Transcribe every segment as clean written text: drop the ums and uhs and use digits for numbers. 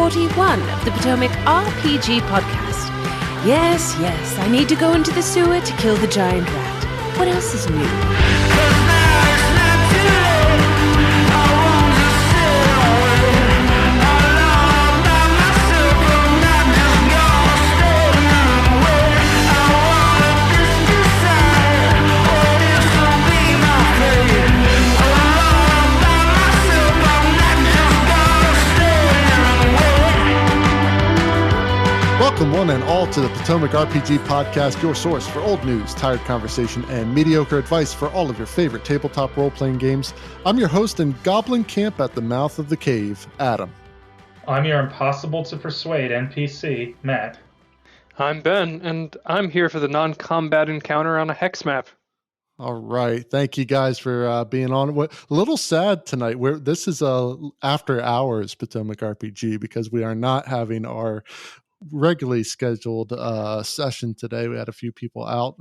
S01E41 of the Potomac RPG Podcast. Yes, I need to go into the sewer to kill the giant rat. What else is new? Welcome one and all to the Potomac RPG Podcast, your source for old news, tired conversation, and mediocre advice for all of your favorite tabletop role-playing games. I'm your host in Goblin Camp at the mouth of the cave, Adam. I'm your impossible to persuade NPC, Matt. I'm Ben, and I'm here for the non-combat encounter on a hex map. All right. Thank you guys for being on. A little sad tonight. This is a after hours Potomac RPG because we are not having our regularly scheduled session today. We had a few people out,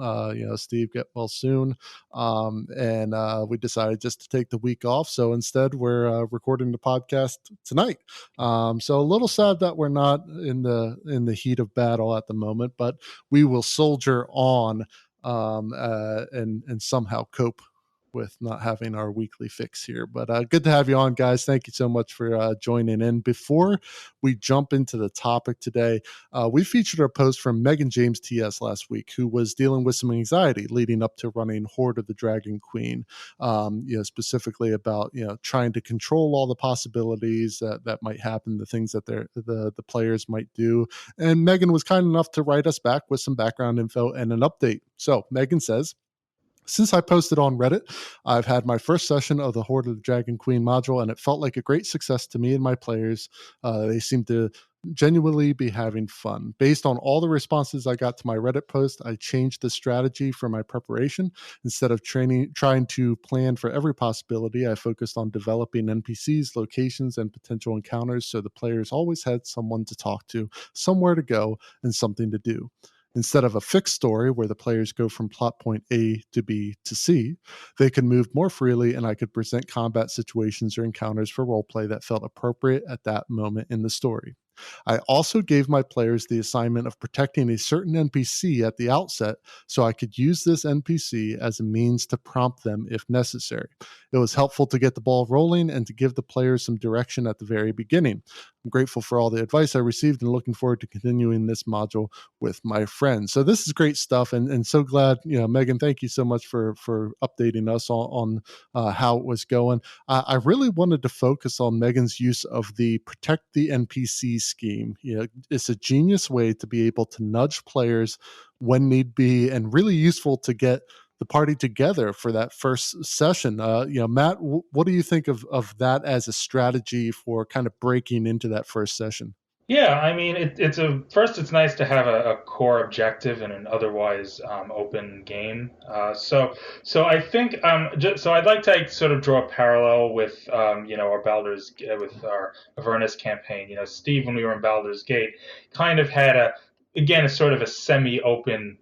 Steve get well soon, and we decided just to take the week off. So instead we're recording the podcast tonight. So a little sad that we're not in the heat of battle at the moment, but we will soldier on and somehow cope with not having our weekly fix here. But good to have you on, guys. Thank you so much for joining in. Before we jump into the topic today, we featured a post from Megan James TS last week, who was dealing with some anxiety leading up to running Horde of the Dragon Queen, specifically about trying to control all the possibilities that might happen, the things that the players might do. And Megan was kind enough to write us back with some background info and an update. So Megan says, since I posted on Reddit, I've had my first session of the Horde of the Dragon Queen module, and it felt like a great success to me and my players. They seem to genuinely be having fun. Based on all the responses I got to my Reddit post, I changed the strategy for my preparation. Instead of trying to plan for every possibility, I focused on developing NPCs, locations, and potential encounters so the players always had someone to talk to, somewhere to go, and something to do. Instead of a fixed story where the players go from plot point A to B to C, they could move more freely, and I could present combat situations or encounters for roleplay that felt appropriate at that moment in the story. I also gave my players the assignment of protecting a certain NPC at the outset so I could use this NPC as a means to prompt them if necessary. It was helpful to get the ball rolling and to give the players some direction at the very beginning. I'm grateful for all the advice I received and looking forward to continuing this module with my friends. So this is great stuff, and so glad, Megan, thank you so much for updating us on how it was going. I really wanted to focus on Megan's use of the protect the NPC scheme. It's a genius way to be able to nudge players when need be, and really useful to get the party together for that first session. Matt, what do you think of that as a strategy for kind of breaking into that first session? Yeah, I mean, it's nice to have a core objective in an otherwise open game. So I think so I'd like to sort of draw a parallel with our Baldur's with our Avernus campaign. Steve, when we were in Baldur's Gate, kind of had a sort of a semi-open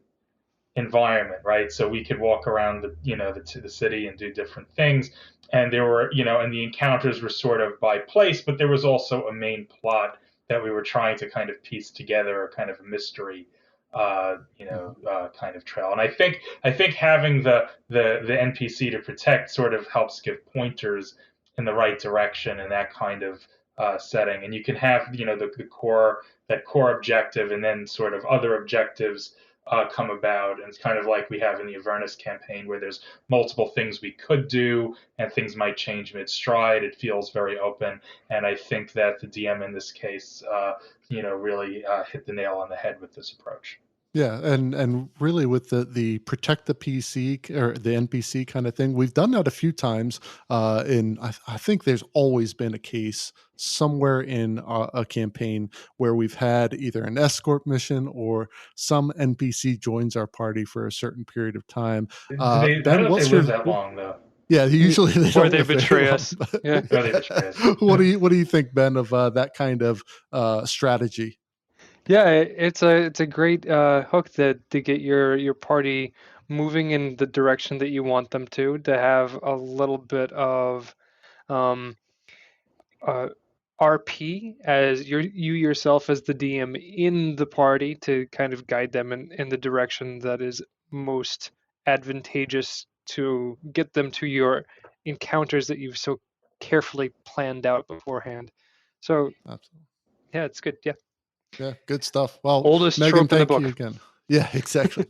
environment, right? So we could walk around the city and do different things, and there were and the encounters were sort of by place, but there was also a main plot that we were trying to kind of piece together, a kind of a mystery, kind of trail. And I think having the NPC to protect sort of helps give pointers in the right direction in that kind of setting. And you can have the core objective, and then sort of other objectives come about. And it's kind of like we have in the Avernus campaign, where there's multiple things we could do and things might change mid-stride. It feels very open, and I think that the DM in this case really hit the nail on the head with this approach. Yeah, and really with the protect the PC or the NPC kind of thing, we've done that a few times. I think there's always been a case somewhere in a campaign where we've had either an escort mission or some NPC joins our party for a certain period of time. I don't know if they live that long though. Yeah, usually they don't. Or they betray us. Yeah. Or they betray us. What do you think, Ben, of that kind of strategy? Yeah, it's a great hook to get your party moving in the direction that you want them to have a little bit of RP as you yourself as the DM in the party to kind of guide them in the direction that is most advantageous to get them to your encounters that you've so carefully planned out beforehand. So Absolutely. yeah, it's good. Yeah. Yeah, good stuff. Well, Oldest Megan, trope in the thank you book. again. Yeah, exactly.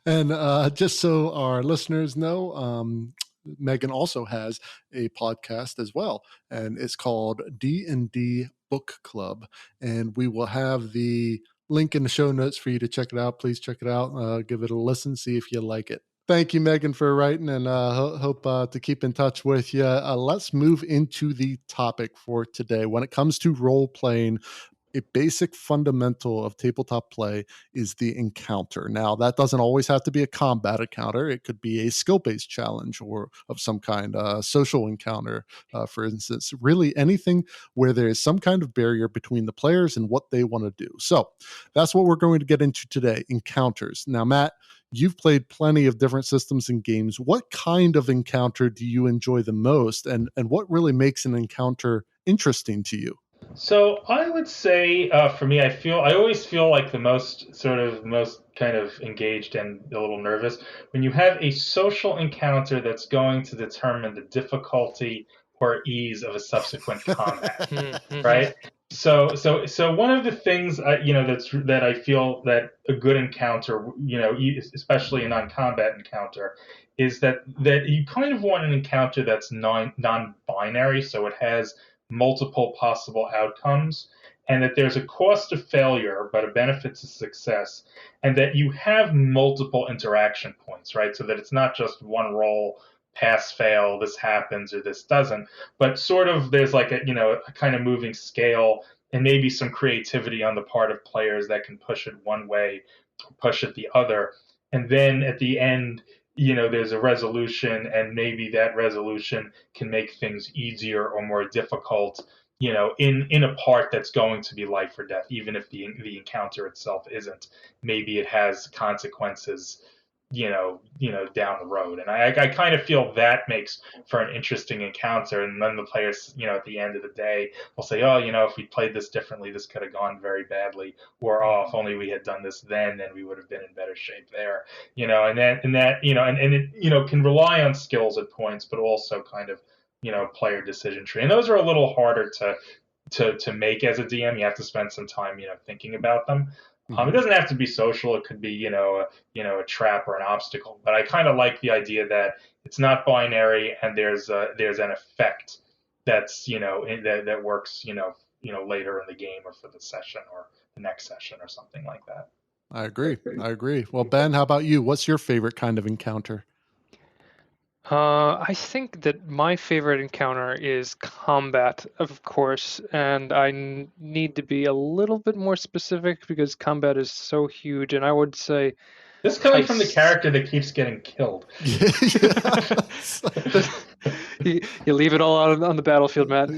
And just so our listeners know, Megan also has a podcast as well, and it's called D&D Book Club, and we will have the link in the show notes for you to check it out. Please check it out. Give it a listen, see if you like it. Thank you, Megan, for writing, and hope to keep in touch with you. Let's move into the topic for today. When it comes to role playing, a basic fundamental of tabletop play is the encounter. Now, that doesn't always have to be a combat encounter. It could be a skill-based challenge or of some kind, social encounter, for instance. Really anything where there is some kind of barrier between the players and what they want to do. So that's what we're going to get into today, encounters. Now, Matt, you've played plenty of different systems and games. What kind of encounter do you enjoy the most, and what really makes an encounter interesting to you? So I would say for me, I always feel like the most kind of engaged and a little nervous when you have a social encounter that's going to determine the difficulty or ease of a subsequent combat, right? So one of the things that I feel that a good encounter, especially a non-combat encounter, is that you kind of want an encounter that's non-binary, so it has multiple possible outcomes, and that there's a cost of failure but a benefit to success, and that you have multiple interaction points, right? So that it's not just one roll, pass, fail, this happens or this doesn't, but sort of there's like a kind of moving scale and maybe some creativity on the part of players that can push it one way, push it the other. And then at the end, there's a resolution, and maybe that resolution can make things easier or more difficult, in a part that's going to be life or death, even if the encounter itself isn't. Maybe it has consequences, down the road. And I kind of feel that makes for an interesting encounter. And then the players, at the end of the day, will say, oh, if we played this differently, this could have gone very badly. Or, oh, if only we had done this then we would have been in better shape there. And it, can rely on skills at points, but also kind of, player decision tree. And those are a little harder to make as a DM. You have to spend some time, thinking about them. It doesn't have to be social. It could be, a trap or an obstacle. But I kind of like the idea that it's not binary, and there's an effect that's, that works, later in the game or for the session or the next session or something like that. I agree. Well, Ben, how about you? What's your favorite kind of encounter? I think that my favorite encounter is combat, of course, and I need to be a little bit more specific because combat is so huge, and I would say this coming from the character that keeps getting killed. You leave it all out on the battlefield, Matt.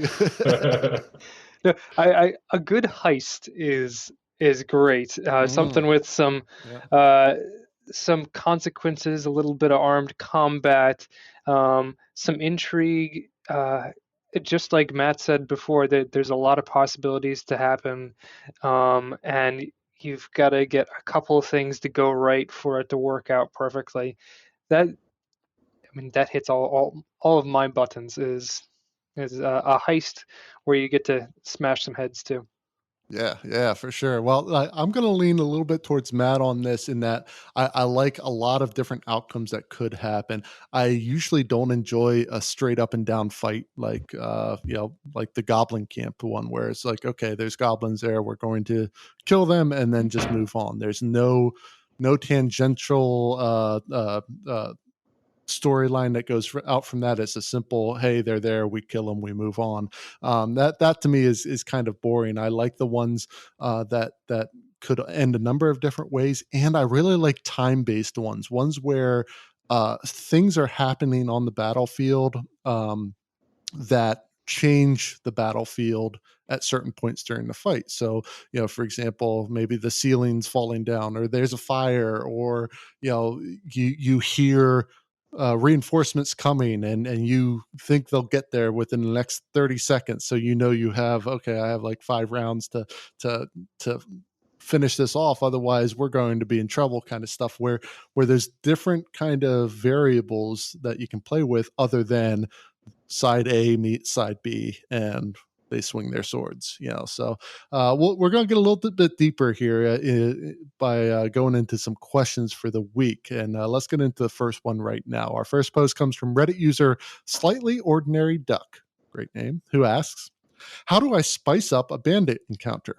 No, a good heist is great. Something with some consequences, a little bit of armed combat, some intrigue. Just like Matt said before, there's a lot of possibilities to happen, and you've got to get a couple of things to go right for it to work out perfectly. That hits all of my buttons. Is a heist where you get to smash some heads too. Yeah, for sure. Well, I'm going to lean a little bit towards Matt on this in that I like a lot of different outcomes that could happen. I usually don't enjoy a straight up and down fight like, like the Goblin Camp one, where it's like, okay, there's goblins there, we're going to kill them and then just move on. There's no tangential storyline that goes out from that. It's a simple, hey, they're there, we kill them, we move on. That to me is kind of boring. I like the ones that could end a number of different ways, and I really like time-based ones where things are happening on the battlefield that change the battlefield at certain points during the fight. So, for example, maybe the ceiling's falling down, or there's a fire, or you hear reinforcements coming, and you think they'll get there within the next 30 seconds. So you have, okay, I have like 5 rounds to finish this off. Otherwise, we're going to be in trouble, kind of stuff, where there's different kind of variables that you can play with other than side A meets side B and they swing their swords, So we're going to get a little bit deeper here by going into some questions for the week. And let's get into the first one right now. Our first post comes from Reddit user Slightly Ordinary Duck, great name, who asks, how do I spice up a bandit encounter?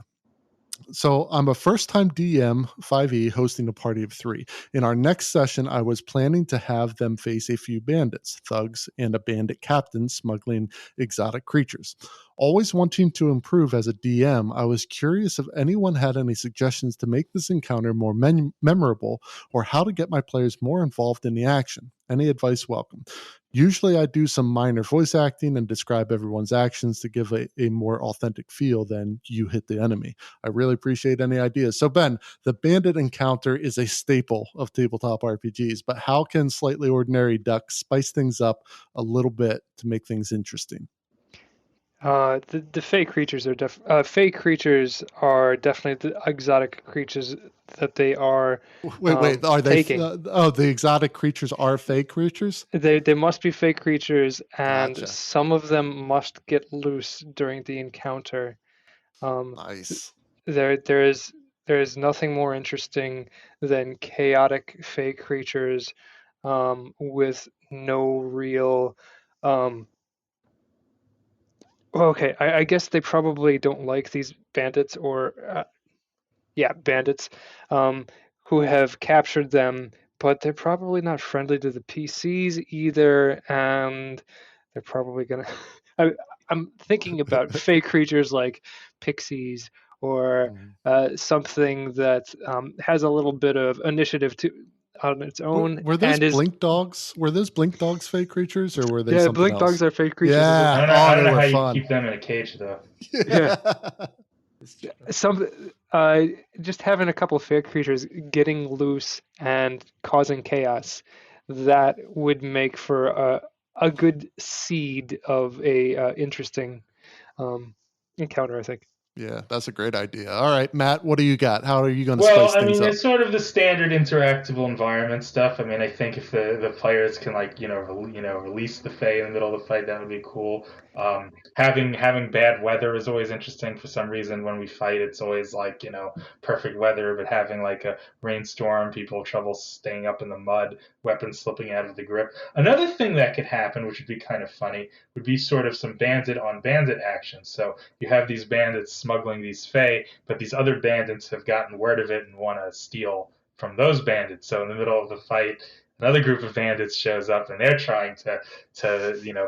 So I'm a first-time DM 5e hosting a party of 3. In our next session, I was planning to have them face a few bandits, thugs, and a bandit captain smuggling exotic creatures. Always wanting to improve as a DM, I was curious if anyone had any suggestions to make this encounter more memorable or how to get my players more involved in the action. Any advice welcome. Usually I do some minor voice acting and describe everyone's actions to give a more authentic feel than you hit the enemy. I really appreciate any ideas. So Ben, the bandit encounter is a staple of tabletop RPGs, but how can Slightly Ordinary Duck spice things up a little bit to make things interesting? The fey creatures are fey creatures are definitely the exotic creatures that they are. Wait, are they taking. The exotic creatures are fey creatures? They must be fey creatures, and Gotcha. some of them must get loose during the encounter. Nice. There is nothing more interesting than chaotic fey creatures with no real. Okay, I guess they probably don't like these bandits bandits who have captured them, but they're probably not friendly to the PCs either, and they're probably gonna. I'm thinking about fake creatures like pixies or something that has a little bit of initiative on its own. Were those blink dogs? Were those blink dogs fake creatures, or were they? Yeah, something blink else? dogs are fake creatures. Yeah, I don't know how fun. you keep them in a cage though. Yeah. Just having a couple of fake creatures getting loose and causing chaos, that would make for a good seed of a interesting encounter, I think. Yeah, that's a great idea. All right, Matt, what do you got? How are you going to spice things up? Well, I mean, it's sort of the standard interactable environment stuff. I mean, I think if the players can release the Fae in the middle of the fight, that would be cool. Having bad weather is always interesting for some reason. When we fight, it's always like perfect weather, but having like a rainstorm, people have trouble staying up in the mud, weapons slipping out of the grip. Another thing that could happen, which would be kind of funny, would be sort of some bandit on bandit action. So you have these bandits smuggling these Fae, but these other bandits have gotten word of it and want to steal from those bandits. So in the middle of the fight, another group of bandits shows up and they're trying to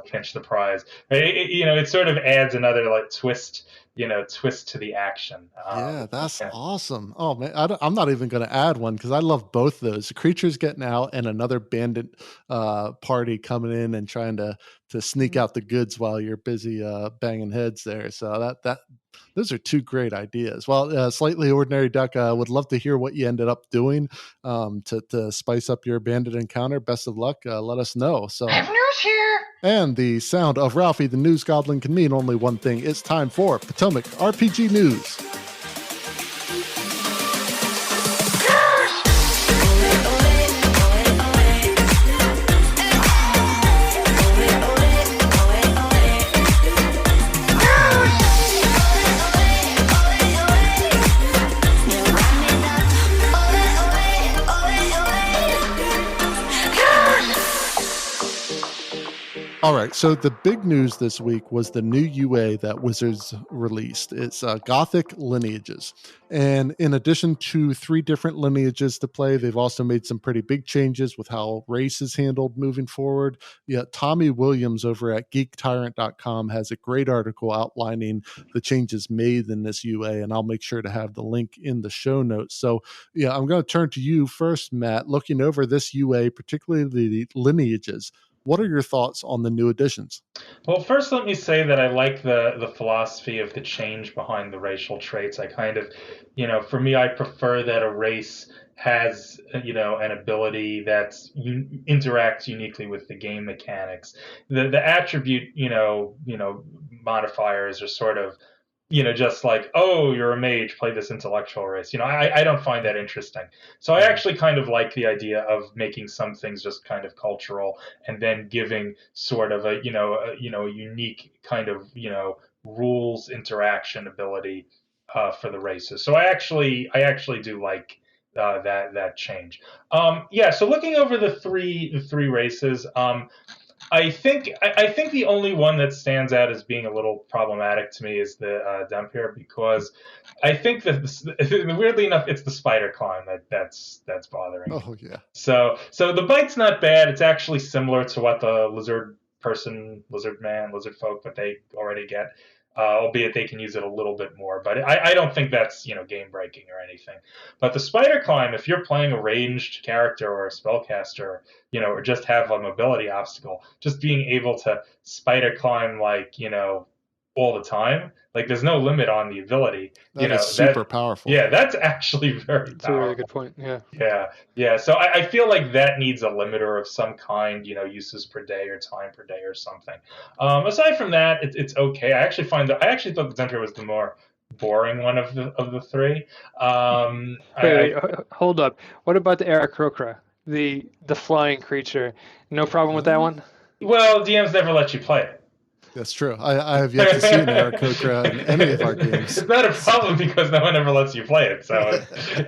pinch the prize. It sort of adds another like twist to the action. Yeah, that's awesome. Oh man, I'm not even going to add one because I love both those. The creatures getting out and another bandit party coming in and trying to sneak out the goods while you're busy banging heads there. So that those are two great ideas. Well, Slightly Ordinary Duck, would love to hear what you ended up doing to spice up your bandit encounter. Best of luck. Let us know. So I have news here. And the sound of Ralphie the News Goblin can mean only one thing. It's time for Potomac RPG News. All right, so the big news this week was the new UA that Wizards released. It's Gothic Lineages. And in addition to 3 different lineages to play, they've also made some pretty big changes with how race is handled moving forward. Yeah, Tommy Williams over at geektyrant.com has a great article outlining the changes made in this UA, and I'll make sure to have the link in the show notes. So, yeah, I'm going to turn to you first, Matt. Looking over this UA, particularly the lineages, What are your thoughts on the new additions? Well, first, let me say that I like the philosophy of the change behind the racial traits. I kind of, for me, I prefer that a race has, an ability that interacts uniquely with the game mechanics. The attribute, modifiers are sort of, just like, oh, you're a mage, play this intellectual race. I don't find that interesting. So I actually kind of like the idea of making some things just kind of cultural, and then giving sort of a unique kind of, rules interaction ability for the races. So I actually do like that change. So looking over the three races, I think the only one that stands out as being a little problematic to me is the Dhampir, because I think that weirdly enough, it's the spider climb that's bothering me. Oh yeah. So the bite's not bad. It's actually similar to what the lizard person, lizard man, lizard folk that they already get. Albeit they can use it a little bit more, but I don't think that's game breaking or anything. But the spider climb, if you're playing a ranged character or a spellcaster, or just have a mobility obstacle, just being able to spider climb all the time, there's no limit on the ability. That is super powerful. Yeah, that's actually very powerful. That's a really good point. Yeah. So I feel like that needs a limiter of some kind, uses per day or time per day or something. Aside from that, it's okay. I actually thought the Dhampir was the more boring one of the three. Wait, hold up. What about the Aarakocra, the flying creature? No problem with that one? Well, DMs never let you play it. That's true. I have yet to see an Aarakocra in any of our games. It's not a problem because no one ever lets you play it. So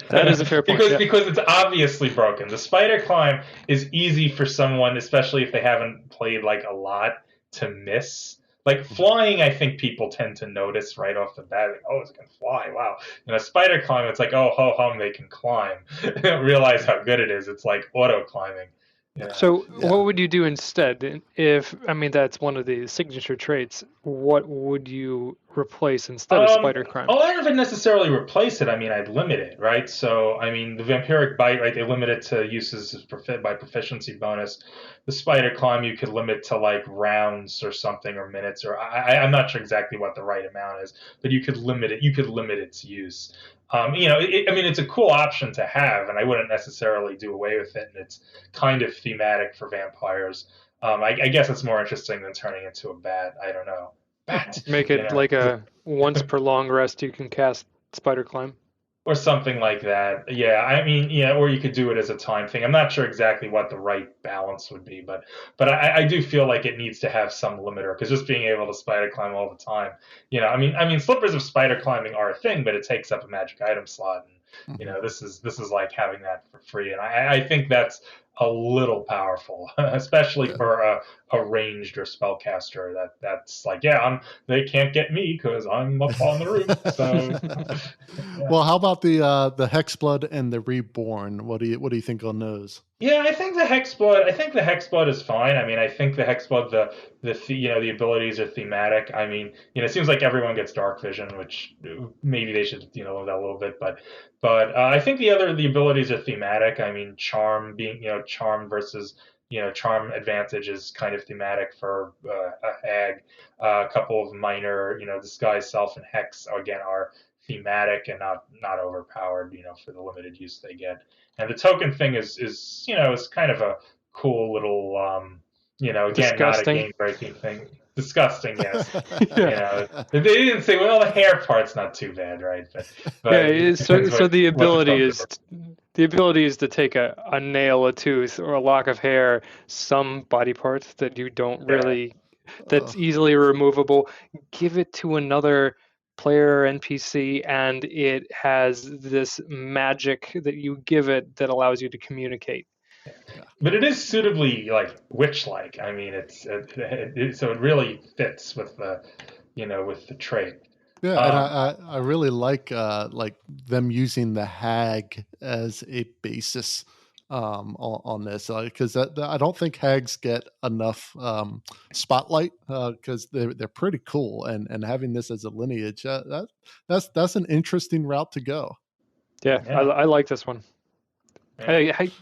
that is a fair point. Because it's obviously broken. The spider climb is easy for someone, especially if they haven't played a lot, to miss. Flying, I think people tend to notice right off the bat. Oh, it can fly! Wow. Spider climb, it's oh ho hum, they can climb. They don't realize how good it is. It's like auto climbing. Yeah. So what would you do instead? If that's one of the signature traits, what would you replace instead of spider climb? I don't necessarily replace it. I'd limit it, right? So the vampiric bite, right? They limit it to uses by proficiency bonus. The spider climb you could limit to rounds or something, or minutes, or I'm not sure exactly what the right amount is, but you could limit it. You could limit its use. It's a cool option to have, and I wouldn't necessarily do away with it. And it's kind of thematic for vampires. I guess it's more interesting than turning into a bat. I don't know. Bat. Make it like a once per long rest you can cast spider climb. Or something like that. Yeah, or you could do it as a time thing. I'm not sure exactly what the right balance would be, but I do feel like it needs to have some limiter, because just being able to spider climb all the time, slippers of spider climbing are a thing, but it takes up a magic item slot, and this is like having that for free, and I think that's a little powerful, especially for a ranged or spellcaster. That's they can't get me because I'm up on the roof. So, yeah. Well, how about the Hexblood and the Reborn? What do you think on those? Yeah, I think the Hexblood is fine. I think the Hexblood, the abilities are thematic. It seems like everyone gets dark vision, which maybe they should learn that a little bit. But I think the abilities are thematic. Charm being charm versus charm advantage is kind of thematic for a hag. A couple of minor disguise, self, and hex again are thematic and not overpowered for the limited use they get. And the token thing is kind of a cool little again, disgusting. Not a game breaking thing. Disgusting, yes. They didn't say, well, the hair part's not too bad, right? But so the ability is to take a nail, a tooth, or a lock of hair, some body part that you don't really, that's easily removable, give it to another player NPC, and it has this magic that you give it that allows you to communicate. But it is suitably witch-like. So it really fits with the with the trait. Yeah, and I really like them using the hag as a basis on this, because I don't think hags get enough spotlight, because they're pretty cool, and having this as a lineage, that's an interesting route to go. Yeah. I like this one.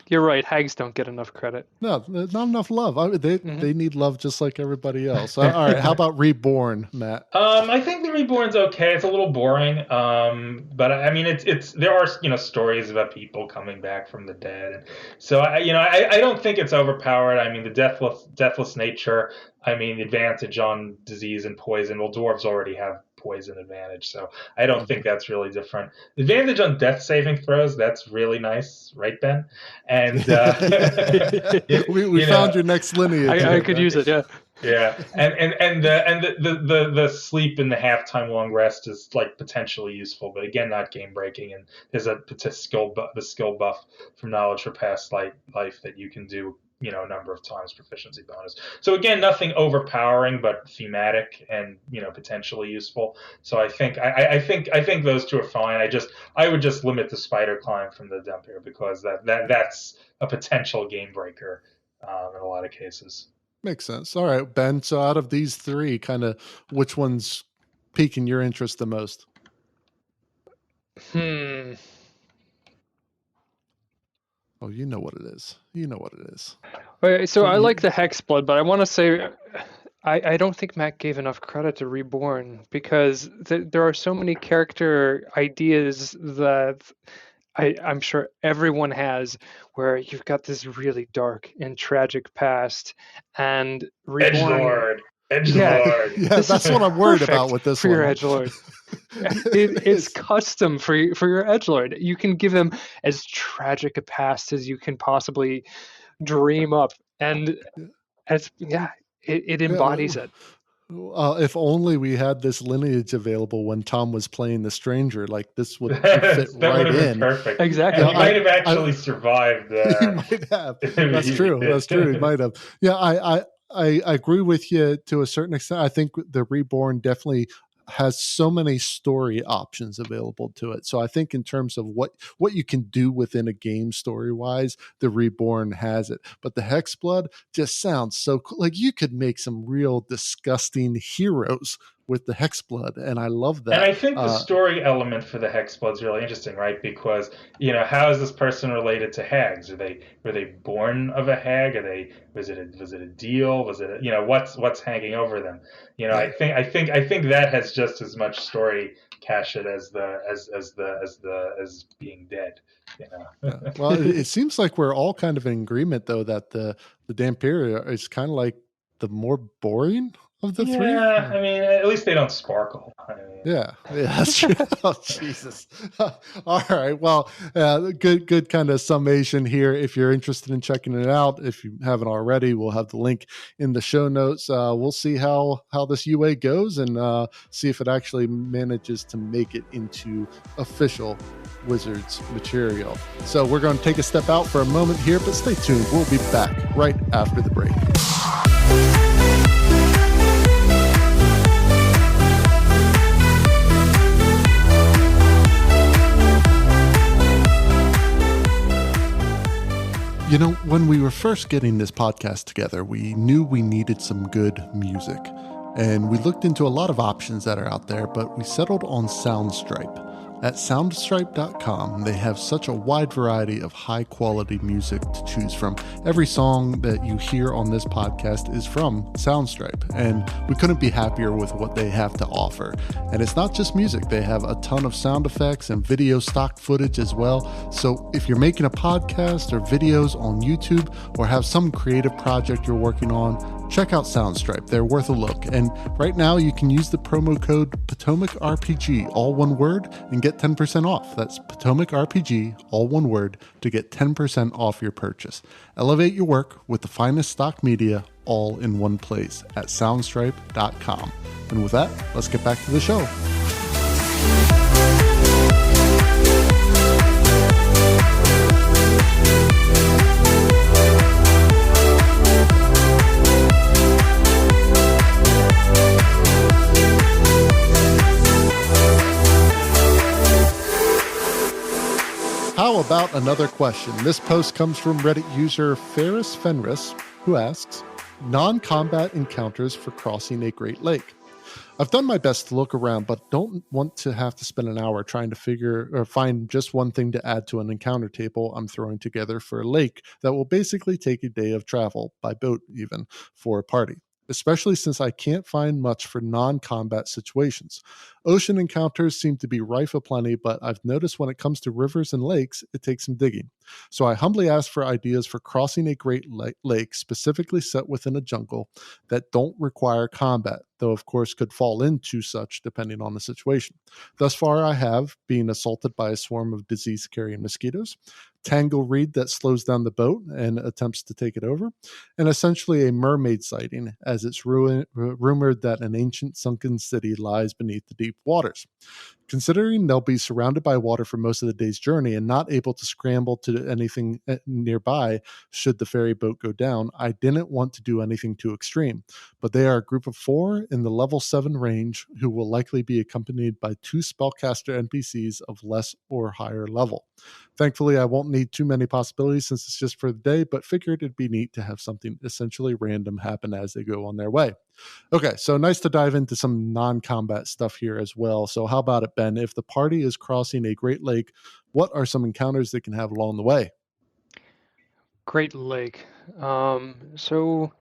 You're right. Hags don't get enough credit. No, not enough love. They need love just like everybody else. All right, how about Reborn, Matt? I think the Reborn's okay. It's a little boring, but I mean, it's there are stories about people coming back from the dead, and so I don't think it's overpowered. I mean, the deathless nature. I mean, the advantage on disease and poison. Well, dwarves already have poison advantage, so I don't think that's really different. The advantage on death saving throws, that's really nice, right, Ben? And we found your next lineage. I could use it, yeah. Yeah, and the sleep and the halftime long rest is like potentially useful, but again, not game breaking. And there's the skill buff from knowledge for past life that you can do a number of times, proficiency bonus. So again, nothing overpowering, but thematic and potentially useful. So I think those two are fine. I would just limit the spider climb from the dump here because that's a potential game breaker in a lot of cases. Makes sense. All right, Ben. So out of these three, kind of which one's piquing your interest the most? Oh, you know what it is. Okay, so I like the Hexblood, but I want to say I don't think Matt gave enough credit to Reborn because there are so many character ideas that I'm sure everyone has, where you've got this really dark and tragic past, and Reborn. Edgelord. Yeah, that's what I'm worried about with this for one. your Edgelord. It's custom for your Edgelord. You can give him as tragic a past as you can possibly dream up, and it embodies it. If only we had this lineage available when Tom was playing the stranger, like this would fit right in. Perfect. Exactly. And he might have actually survived. He might have. That's true. He might have. Yeah, I agree with you to a certain extent. I think the Reborn definitely has so many story options available to it. So I think in terms of what you can do within a game story wise, the Reborn has it. But the Hexblood just sounds so cool. Like you could make some real disgusting heroes with the Hexblood, and I love that. And I think the story element for the Hexblood is really interesting, right? Because how is this person related to hags? Were they born of a hag? Was it a deal? Was it what's hanging over them? I think that has just as much story cash it as being dead. Yeah. Well, it seems like we're all kind of in agreement though that the Dampier is kind of like the more boring of the three. Yeah, I mean, at least they don't sparkle. Yeah, that's true. Oh, Jesus. All right. Well, good kind of summation here. If you're interested in checking it out, if you haven't already, we'll have the link in the show notes. We'll see how this UA goes and see if it actually manages to make it into official Wizards material. So we're going to take a step out for a moment here, but stay tuned. We'll be back right after the break. When we were first getting this podcast together, we knew we needed some good music. And we looked into a lot of options that are out there, but we settled on Soundstripe. At soundstripe.com, they have such a wide variety of high-quality music to choose from. Every song that you hear on this podcast is from Soundstripe, and we couldn't be happier with what they have to offer. And it's not just music. They have a ton of sound effects and video stock footage as well. So if you're making a podcast or videos on YouTube or have some creative project you're working on, check out Soundstripe. They're worth a look. And right now you can use the promo code Potomac RPG, all one word, and get 10% off. That's Potomac RPG, all one word, to get 10% off your purchase. Elevate your work with the finest stock media all in one place at soundstripe.com. And with that, let's get back to the show. How about another question? This post comes from Reddit user Ferris Fenris, who asks, non-combat encounters for crossing a Great Lake. I've done my best to look around, but don't want to have to spend an hour trying to figure or find just one thing to add to an encounter table I'm throwing together for a lake that will basically take a day of travel, by boat even, for a party. Especially since I can't find much for non combat situations. Ocean encounters seem to be rife aplenty, but I've noticed when it comes to rivers and lakes, it takes some digging. So I humbly ask for ideas for crossing a great lake specifically set within a jungle that don't require combat, though of course could fall into such depending on the situation. Thus far, I have been assaulted by a swarm of disease-carrying mosquitoes, tangleweed that slows down the boat and attempts to take it over, and essentially a mermaid sighting, as it's rumored that an ancient sunken city lies beneath the deep waters. Considering they'll be surrounded by water for most of the day's journey and not able to scramble to anything nearby should the ferry boat go down, I didn't want to do anything too extreme. But they are a group of 4 in the level 7 range who will likely be accompanied by 2 spellcaster NPCs of less or higher level. Thankfully, I won't need too many possibilities since it's just for the day, but figured it'd be neat to have something essentially random happen as they go on their way. Okay, so nice to dive into some non-combat stuff here as well. So how about it, Ben? If the party is crossing a Great Lake, what are some encounters they can have along the way? Great Lake. So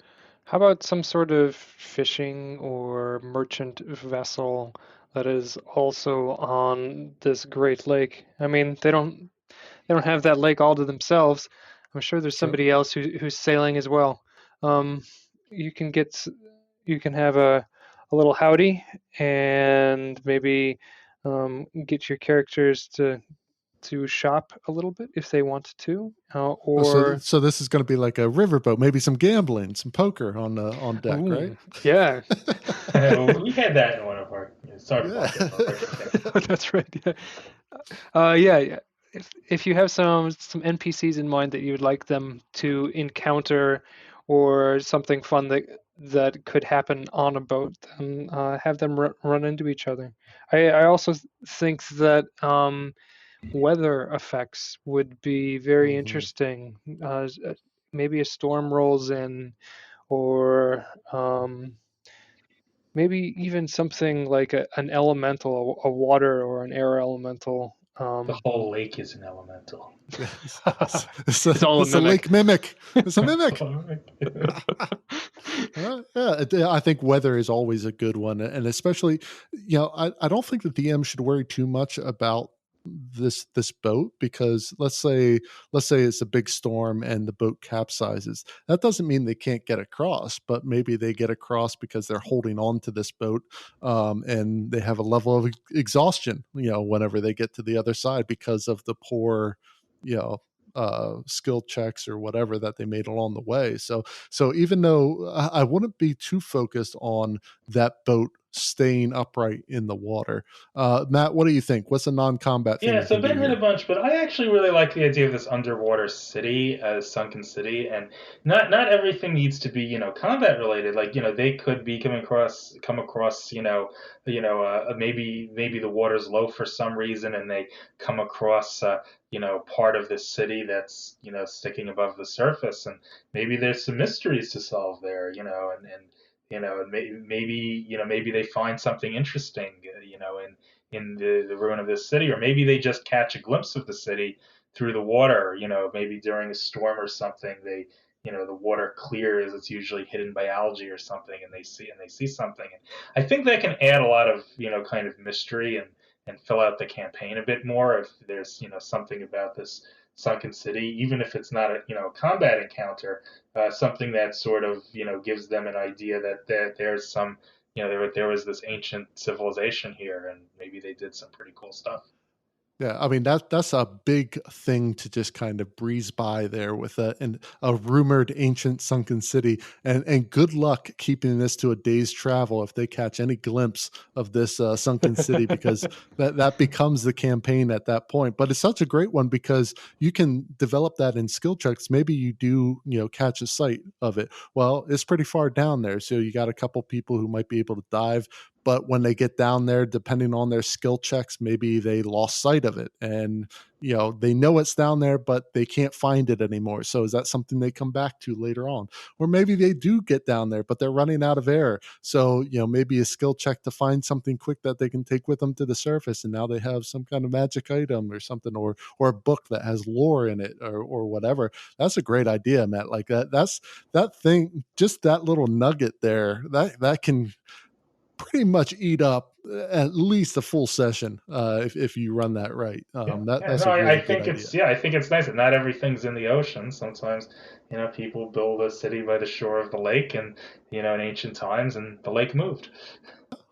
how about some sort of fishing or merchant vessel that is also on this Great Lake? I mean, they don't have that lake all to themselves. I'm sure there's Sure. somebody else who's sailing as well. Um, you can you can have a little howdy and maybe get your characters to shop a little bit if they want to, So, or so this is going to be like a riverboat, maybe some gambling, some poker on deck, right? ooh, yeah. We had that in one of our. Sorry Yeah. about that. That's right. Yeah. Yeah. If you have some NPCs in mind that you would like them to encounter, or something fun that could happen on a boat, then have them run into each other. I also think that weather effects would be very Mhm. interesting. Maybe a storm rolls in, or maybe even something like an elemental, a water or an air elemental. The whole lake is an elemental. Yes. It's all a It's a lake mimic. mimic. It's a mimic. It's Yeah, I think weather is always a good one, and especially, I don't think the DM should worry too much about this boat because let's say it's a big storm and the boat capsizes. That doesn't mean they can't get across, but maybe they get across because they're holding on to this boat, and they have a level of exhaustion, whenever they get to the other side because of the poor, you know. Skill checks or whatever that they made along the way. So even though I wouldn't be too focused on that boat staying upright in the water. Matt, what do you think? What's a non-combat thing Yeah, you so can do Ben hit a here? bunch, but I actually really like the idea of this underwater city as sunken city, and not everything needs to be combat related. Like they could be come across maybe the water's low for some reason, and they come across part of the city that's sticking above the surface, and maybe there's some mysteries to solve there, maybe they find something interesting, in the ruin of this city, or maybe they just catch a glimpse of the city through the water. Maybe during a storm or something, the water clears. It's usually hidden by algae or something, and they see something. And I think that can add a lot of kind of mystery and fill out the campaign a bit more if there's something about this sunken city, even if it's not a combat encounter, something that sort of gives them an idea that there's some there was this ancient civilization here, and maybe they did some pretty cool stuff. Yeah, I mean that's a big thing to just kind of breeze by there with a rumored ancient sunken city, and good luck keeping this to a day's travel if they catch any glimpse of this sunken city, because that becomes the campaign at that point. But it's such a great one because you can develop that in skill checks. Maybe you do catch a sight of it. Well, it's pretty far down there, so you got a couple people who might be able to dive. but when they get down there, depending on their skill checks, maybe they lost sight of it, and they know it's down there, but they can't find it anymore. So is that something they come back to later on? Or maybe they do get down there, but they're running out of air. So, maybe a skill check to find something quick that they can take with them to the surface. And now they have some kind of magic item or something, or a book that has lore in it, or whatever. That's a great idea, Matt. Like that's that thing, just that little nugget there, that can pretty much eat up at least a full session if you run that right. I think it's nice that not everything's in the ocean. Sometimes, people build a city by the shore of the lake, and in ancient times, and the lake moved.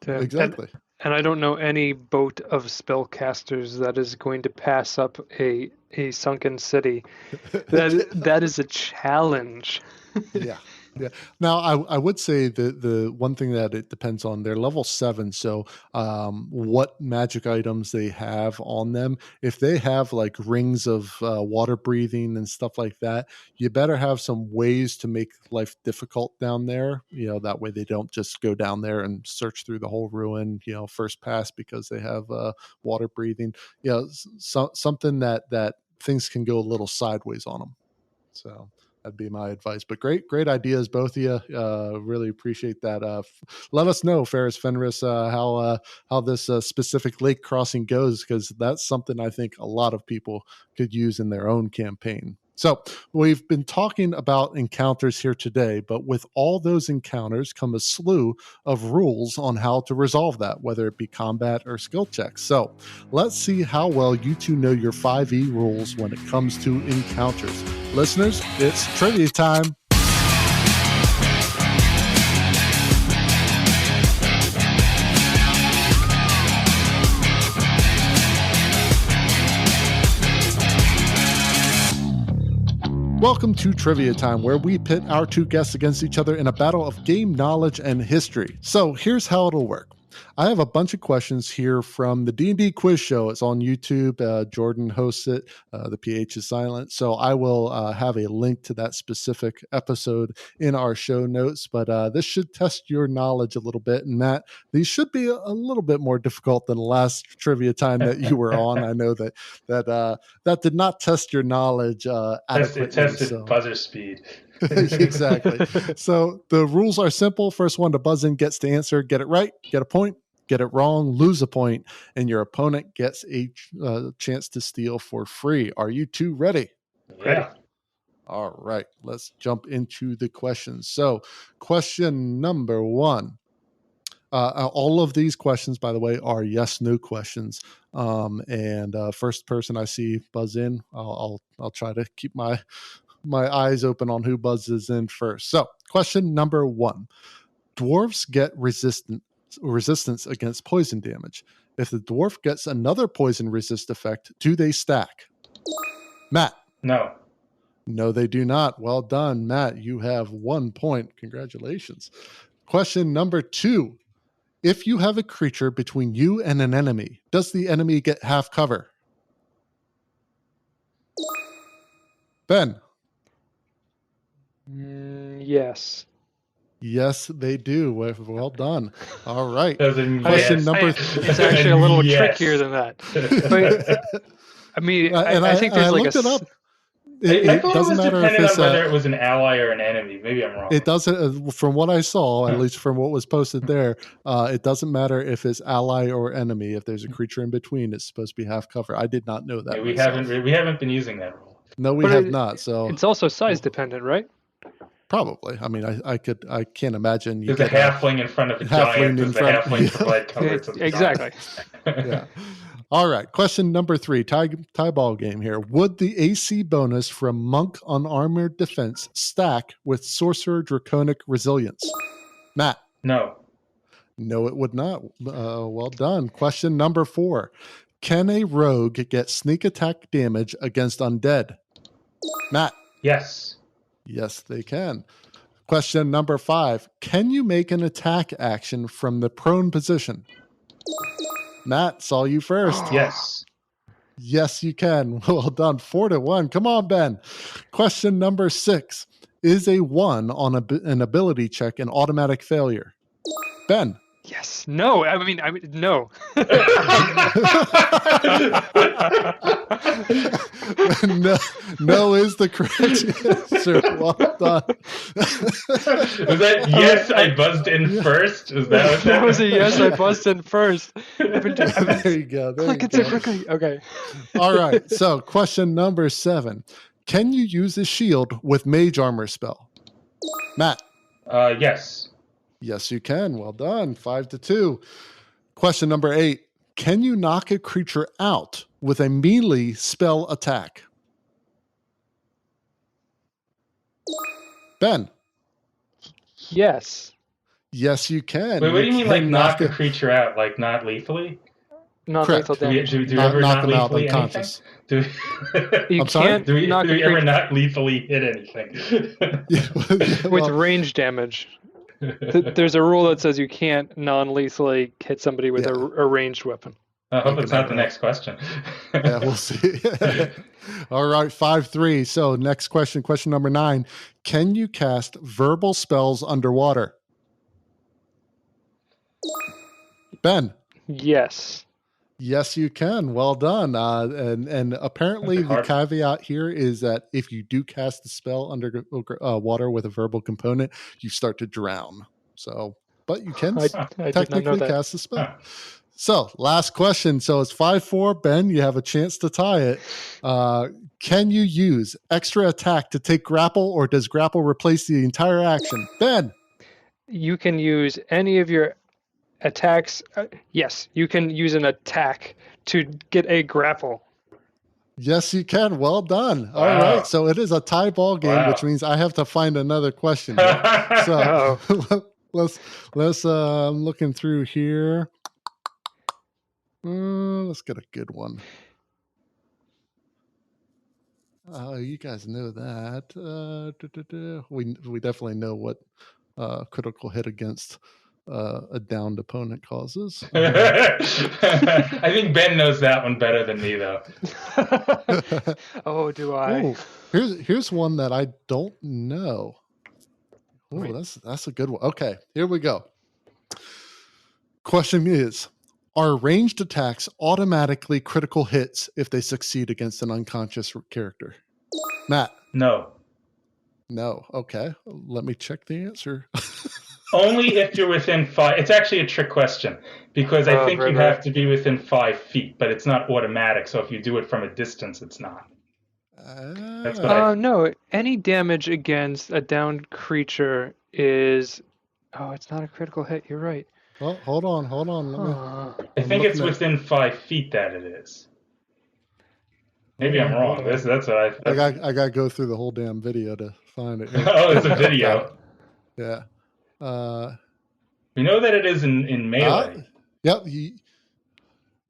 Exactly. And I don't know any boat of spellcasters that is going to pass up a sunken city. That is a challenge. Yeah. Now, I would say the one thing that it depends on, they're level 7. So what magic items they have on them. If they have like rings of water breathing and stuff like that, you better have some ways to make life difficult down there. That way they don't just go down there and search through the whole ruin, first pass because they have water breathing. Something that things can go a little sideways on them. So that'd be my advice. But great ideas, both of you. Really appreciate that. Let us know, Ferris Fenris, how this specific lake crossing goes, because that's something I think a lot of people could use in their own campaign. So we've been talking about encounters here today, but with all those encounters come a slew of rules on how to resolve that, whether it be combat or skill checks. So let's see how well you two know your 5e rules when it comes to encounters. Listeners, it's trivia time. Welcome to Trivia Time, where we pit our two guests against each other in a battle of game knowledge and history. So here's how it'll work. I have a bunch of questions here from the D&D quiz show. It's on YouTube. Jordan hosts it. The PH is silent. So I will have a link to that specific episode in our show notes. But this should test your knowledge a little bit. And Matt, these should be a little bit more difficult than the last trivia time that you were on. I know that did not test your knowledge adequately. It tested buzzer speed. Exactly. So the rules are simple. First one to buzz in gets to answer. Get it right, get a point. Get it wrong, lose a point, and your opponent gets a chance to steal for free. Are you two ready? Ready. All right. Let's jump into the questions. So question number 1. All of these questions, by the way, are yes/no questions. And first person I see buzz in, I'll try to keep my eyes open on who buzzes in first. So question number 1. Dwarves get resistance against poison damage. If the dwarf gets another poison resist effect, do they stack? Matt? No, they do not. Well done, Matt. You have 1 point. Congratulations. Question number 2. If you have a creature between you and an enemy, does the enemy get half cover? Ben? Yes. Yes, they do. Well done. All right. Question number. It's actually a little trickier than that. But, I mean, I think there's like it up. I thought it was dependent on whether it was an ally or an enemy. Maybe I'm wrong. It doesn't. From what I saw, at least from what was posted there, it doesn't matter if it's ally or enemy. If there's a creature in between, it's supposed to be half cover. I did not know that. We haven't been using that rule. No, we have not. So it's also size dependent, right? Probably. I mean, I can't imagine. There's a halfling in front of a giant. Does the halfling provide cover to the exactly. Yeah. All right. Question number 3. Tie ball game here. Would the AC bonus from Monk Unarmored Defense stack with Sorcerer Draconic Resilience? Matt? No, it would not. Well done. Question number 4. Can a rogue get sneak attack damage against undead? Matt? Yes. Yes, they can. Question number 5. Can you make an attack action from the prone position? Matt, saw you first. Yes. Yes, you can. Well done. 4-1. Come on, Ben. Question number 6. Is a 1 on an ability check an automatic failure? Ben. Yes. No. I mean, no. No is the correct answer. Well done. Was that yes? I buzzed in first. Is that what That was a yes. I buzzed in first. There you go. Click it quickly. Okay. All right. So, question number 7. Can you use a shield with mage armor spell? Matt. Yes. Yes, you can. Well done. 5-2. Question number 8. Can you knock a creature out with a melee spell attack? Ben. Yes. Yes, you can. Wait, what do you mean, like knock a a creature out, like not lethally? Non-lethal Correct. damage. Do we ever not them out lethally anything? unconscious. You I'm sorry? can't Do we knock a ever creature not lethally hit anything? with range damage. There's a rule that says you can't non-lethally hit somebody with a ranged weapon. I hope it's not the next question. Yeah, we'll see. All right, 5-3. So next question, question number 9. Can you cast verbal spells underwater? Ben. Yes. Yes, you can. Well done. And apparently the caveat here is that if you do cast the spell under water with a verbal component, you start to drown. So, but you can technically cast the spell. So, last question. So it's 5-4. Ben, you have a chance to tie it. Can you use extra attack to take grapple, or does grapple replace the entire action? Ben. You can use any of your attacks. Yes, you can use an attack to get a grapple. Yes, you can. Well done. All right. So it is a tie ball game, which means I have to find another question. So let's I'm looking through here. Let's get a good one. You guys know that. We definitely know what critical hit against a downed opponent causes. I think Ben knows that one better than me, though. Oh, do I? Ooh, here's one that I don't know. Oh, that's a good one. Okay, here we go. Question is, are ranged attacks automatically critical hits if they succeed against an unconscious character? Matt? No. No. Okay, let me check the answer. Only if you're within 5. It's actually a trick question because I think you have to be within 5 feet, but it's not automatic. So if you do it from a distance, it's not. That's what no, any damage against a downed creature is. Oh, it's not a critical hit. You're right. Well, hold on. I think it's within 5 feet that it is. Maybe I'm wrong. That's what I got to go through the whole damn video to find it. Oh, it's a video. Yeah. We know that it is in melee. Yep.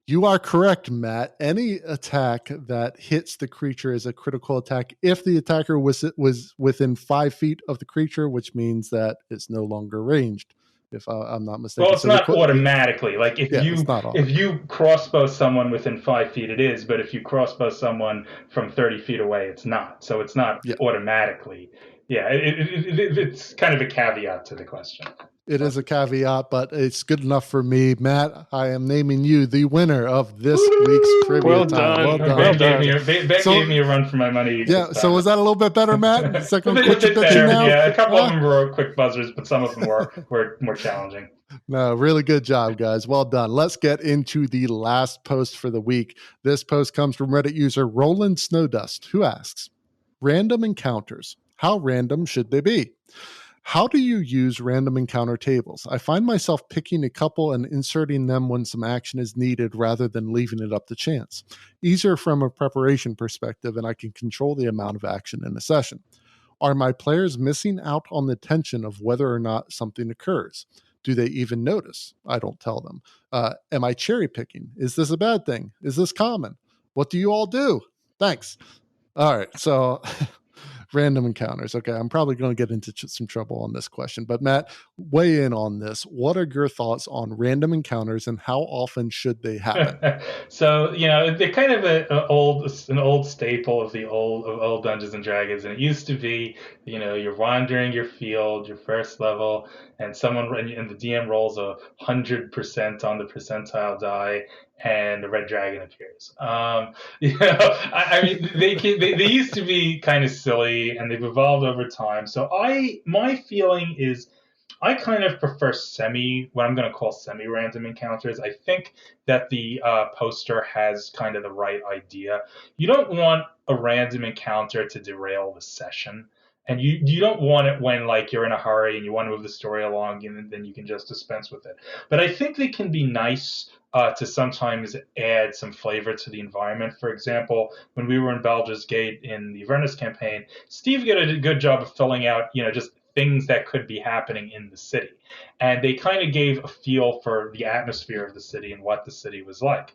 You are correct, Matt. Any attack that hits the creature is a critical attack if the attacker was within 5 feet of the creature, which means that it's no longer ranged. If I'm not mistaken. Well, it's not automatically. Like if you crossbow someone within 5 feet, it is. But if you crossbow someone from 30 feet away, it's not. So it's not automatically. Yeah, it's kind of a caveat to the question. It is a caveat, but it's good enough for me. Matt, I am naming you the winner of this week's trivia time. Well done. Ben gave me a run for my money. Yeah, so was that a little bit better, Matt? Second a bit better, yeah. A couple of them were quick buzzers, but some of them were more challenging. No, really good job, guys. Well done. Let's get into the last post for the week. This post comes from Reddit user Roland Snowdust, who asks, random encounters. How random should they be? How do you use random encounter tables? I find myself picking a couple and inserting them when some action is needed rather than leaving it up to chance. Easier from a preparation perspective, and I can control the amount of action in a session. Are my players missing out on the tension of whether or not something occurs? Do they even notice? I don't tell them. Am I cherry picking? Is this a bad thing? Is this common? What do you all do? Thanks. All right, so Random encounters. Okay, I'm probably going to get into some trouble on this question, but Matt, weigh in on this. What are your thoughts on random encounters and how often should they happen? So they're kind of an old staple of old Dungeons and Dragons, and it used to be you're wandering your field, your first level, and the DM rolls 100% on the percentile die, and the red dragon appears. I mean, they used to be kind of silly, and they've evolved over time. So my feeling is, I kind of prefer what I'm going to call semi-random encounters. I think that the poster has kind of the right idea. You don't want a random encounter to derail the session. And you don't want it when you're in a hurry and you want to move the story along, and then you can just dispense with it. But I think they can be nice to sometimes add some flavor to the environment. For example, when we were in Baldur's Gate in the Avernus campaign, Steve did a good job of filling out, just things that could be happening in the city. And they kind of gave a feel for the atmosphere of the city and what the city was like.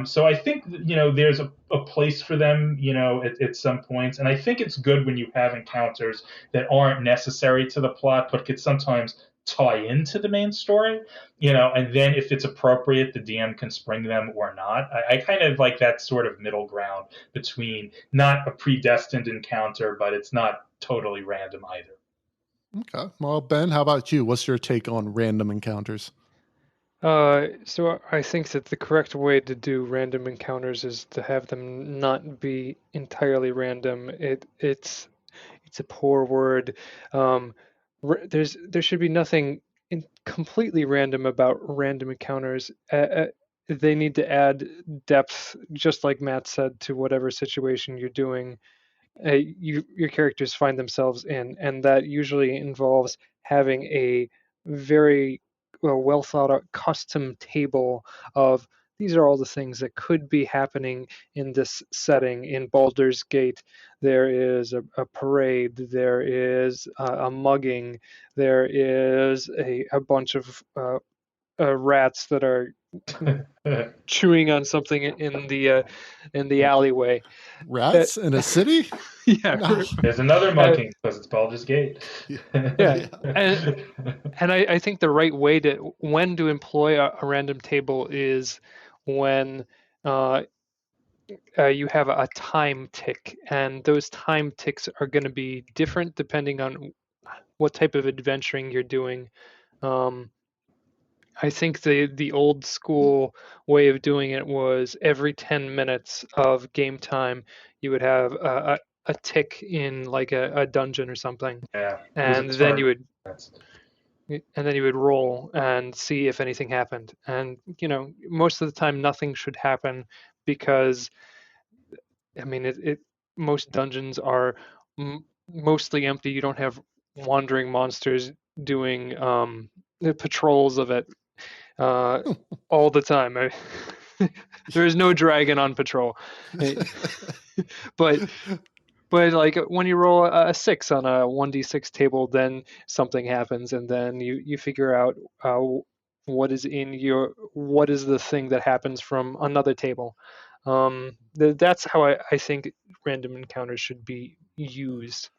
So I think, there's a place for them, at some points. And I think it's good when you have encounters that aren't necessary to the plot, but could sometimes tie into the main story, and then if it's appropriate, the DM can spring them or not. I kind of like that sort of middle ground between not a predestined encounter, but it's not totally random either. Okay. Well, Ben, how about you? What's your take on random encounters? So I think that the correct way to do random encounters is to have them not be entirely random. It's a poor word. There should be nothing completely random about random encounters. They need to add depth, just like Matt said, to whatever situation you're doing. Your characters find themselves in, and that usually involves having a very well thought out custom table of these are all the things that could be happening in this setting. In Baldur's Gate, there is a parade, there is a mugging, there is a bunch of rats that are chewing on something in the alleyway. Rats in a city? Yeah. No. There's another mugging because it's Baldur's Gate. Yeah. And I think the right way when to employ a random table is when you have a time tick, and those time ticks are going to be different depending on what type of adventuring you're doing. I think the old school way of doing it was every 10 minutes of game time, you would have a tick in like a dungeon or something. Yeah. And then you would roll and see if anything happened. And most of the time nothing should happen, because I mean most dungeons are mostly empty. You don't have wandering monsters doing the patrols of it all the time. There is no dragon on patrol. but like when you roll a 6 on a 1d6 table, then something happens, and then you figure out what is the thing that happens from another table. That's how I think random encounters should be used.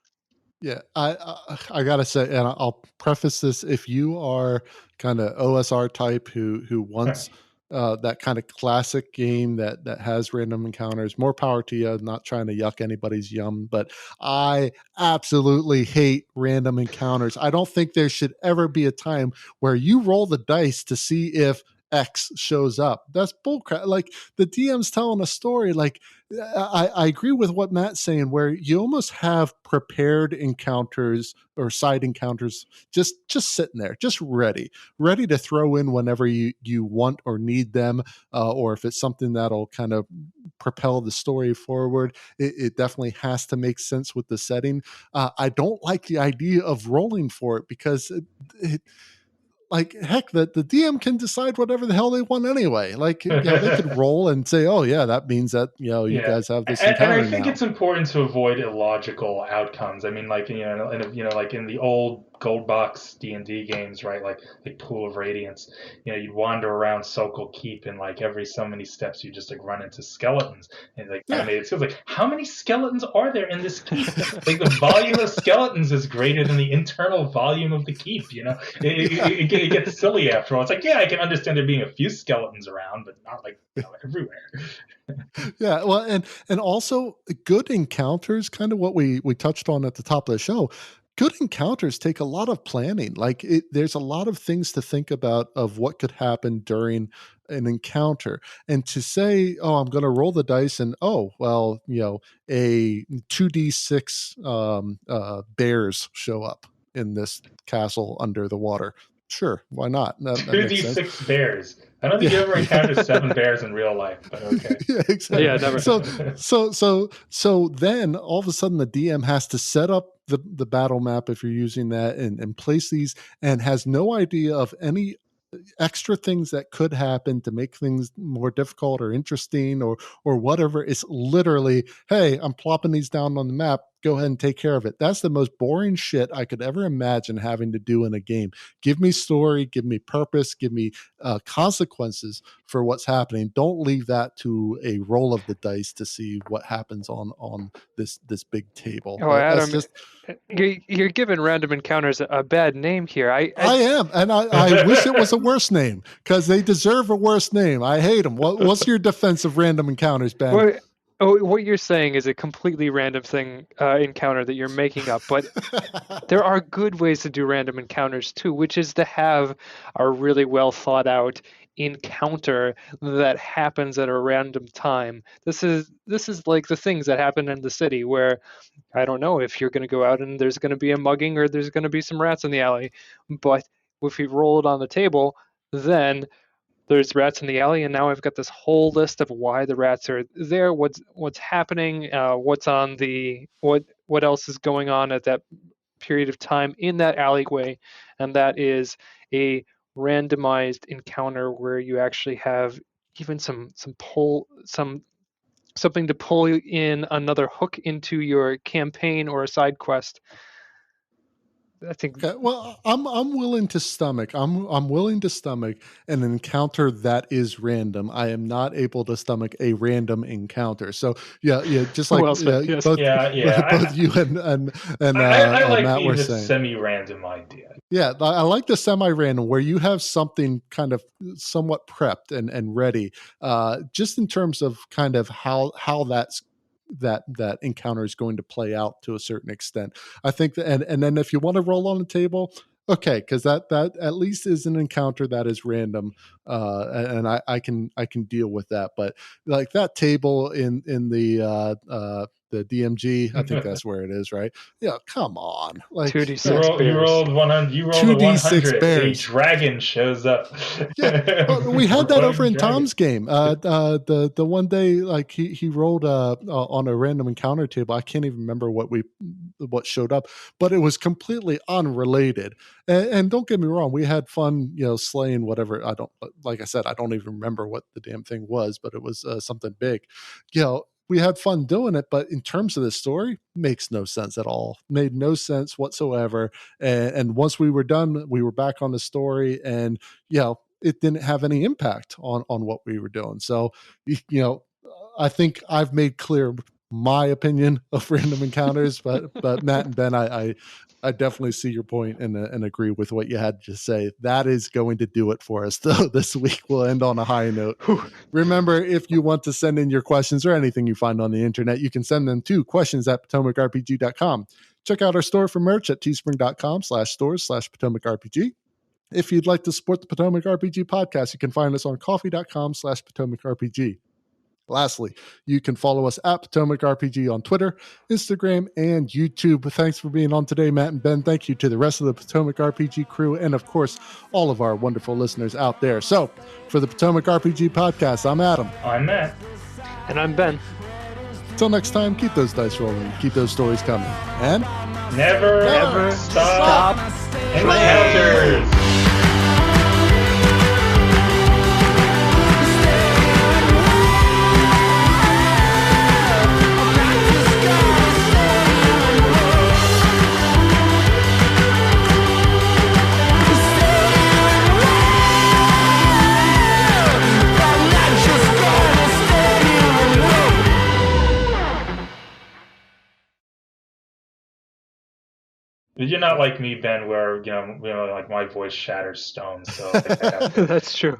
Yeah, I gotta say, and I'll preface this: if you are kind of OSR type who wants that kind of classic game that has random encounters, more power to you. I'm not trying to yuck anybody's yum, but I absolutely hate random encounters. I don't think there should ever be a time where you roll the dice to see if X shows up. That's bullcrap. Like, the DM's telling a story. Like, I agree with what Matt's saying, where you almost have prepared encounters or side encounters just sitting there, just ready to throw in whenever you want or need them, or if it's something that'll kind of propel the story forward. It definitely has to make sense with the setting. I don't like the idea of rolling for it, because like, heck, the DM can decide whatever the hell they want anyway. Like, they could roll and say, oh yeah, that means that, you guys have this encounter. And I think it's important to avoid illogical outcomes. I mean, like, like in the old gold box D&D games, right? Like Pool of Radiance. You'd wander around Sokol Keep, and like every so many steps you just like run into skeletons. And like it feels like, how many skeletons are there in this keep? Like the volume of skeletons is greater than the internal volume of the keep. It gets silly after all. It's like, yeah, I can understand there being a few skeletons around, but not like everywhere. Yeah, well, and also good encounters, kind of what we touched on at the top of the show. Good encounters take a lot of planning. Like there's a lot of things to think about of what could happen during an encounter. And to say, oh, I'm going to roll the dice and, oh, well, a 2d6 bears show up in this castle under the water. Sure, why not? That 2d6 bears. I don't think you ever encountered 7 bears in real life, but okay. Yeah, exactly. Yeah, never. So then all of a sudden the DM has to set up the battle map, if you're using that, and place these, and has no idea of any extra things that could happen to make things more difficult or interesting or whatever. It's literally, hey, I'm plopping these down on the map. Go ahead and take care of it. That's the most boring shit I could ever imagine having to do in a game. Give me story, give me purpose, give me consequences for what's happening. Don't leave that to a roll of the dice to see what happens on this big table. Oh, Adam, you're giving random encounters a bad name here. I am, and I wish it was a worse name, because they deserve a worse name. I hate them. What's your defense of random encounters, Ben? Well, what you're saying is a completely random encounter that you're making up, but there are good ways to do random encounters too, which is to have a really well thought out encounter that happens at a random time. This is like the things that happen in the city, where I don't know if you're going to go out and there's going to be a mugging or there's going to be some rats in the alley, but if you roll it on the table, then there's rats in the alley, and now I've got this whole list of why the rats are there, what's happening, what else is going on at that period of time in that alleyway, and that is a randomized encounter where you actually have even something to pull in another hook into your campaign or a side quest. I think. Okay, well, I'm willing to stomach. I'm willing to stomach an encounter that is random. I am not able to stomach a random encounter. So yeah, just like both you and I like Matt were the saying, semi-random idea. Yeah, I like the semi-random where you have something kind of somewhat prepped and ready, just in terms of kind of how that encounter is going to play out to a certain extent. I think that, and then if you want to roll on the table, okay, because that at least is an encounter that is random, and I can deal with that. But like that table in the DMG, I think that's where it is, right? Yeah, come on, like 2d6 you rolled 100. You rolled 2d6 bears. A dragon shows up. Yeah, well, we had that over in Tom's game. The one day, like he rolled on a random encounter table. I can't even remember what showed up, but it was completely unrelated. And don't get me wrong, we had fun, slaying whatever. Like I said, I don't even remember what the damn thing was, but it was something big. We had fun doing it, but in terms of the story, makes no sense at all. Made no sense whatsoever. And once we were done, we were back on the story, and it didn't have any impact on what we were doing. So, I think I've made clear my opinion of random encounters, but Matt and Ben, I definitely see your point and agree with what you had to say. That is going to do it for us, though. This week we'll end on a high note. Remember, if you want to send in your questions or anything you find on the internet, you can send them to questions@PotomacRPG.com. Check out our store for merch at teespring.com/stores/PotomacRPG. If you'd like to support the Potomac RPG Podcast, you can find us on coffee.com/PotomacRPG. Lastly, you can follow us at Potomac RPG on Twitter, Instagram, and YouTube. Thanks for being on today, Matt and Ben. Thank you to the rest of the Potomac RPG crew, and of course, all of our wonderful listeners out there. So, for the Potomac RPG Podcast, I'm Adam. I'm Matt. And I'm Ben. Until next time, keep those dice rolling, keep those stories coming, and never stop encounters. You're not like me, Ben, where like my voice shatters stones. So I have to, That's true.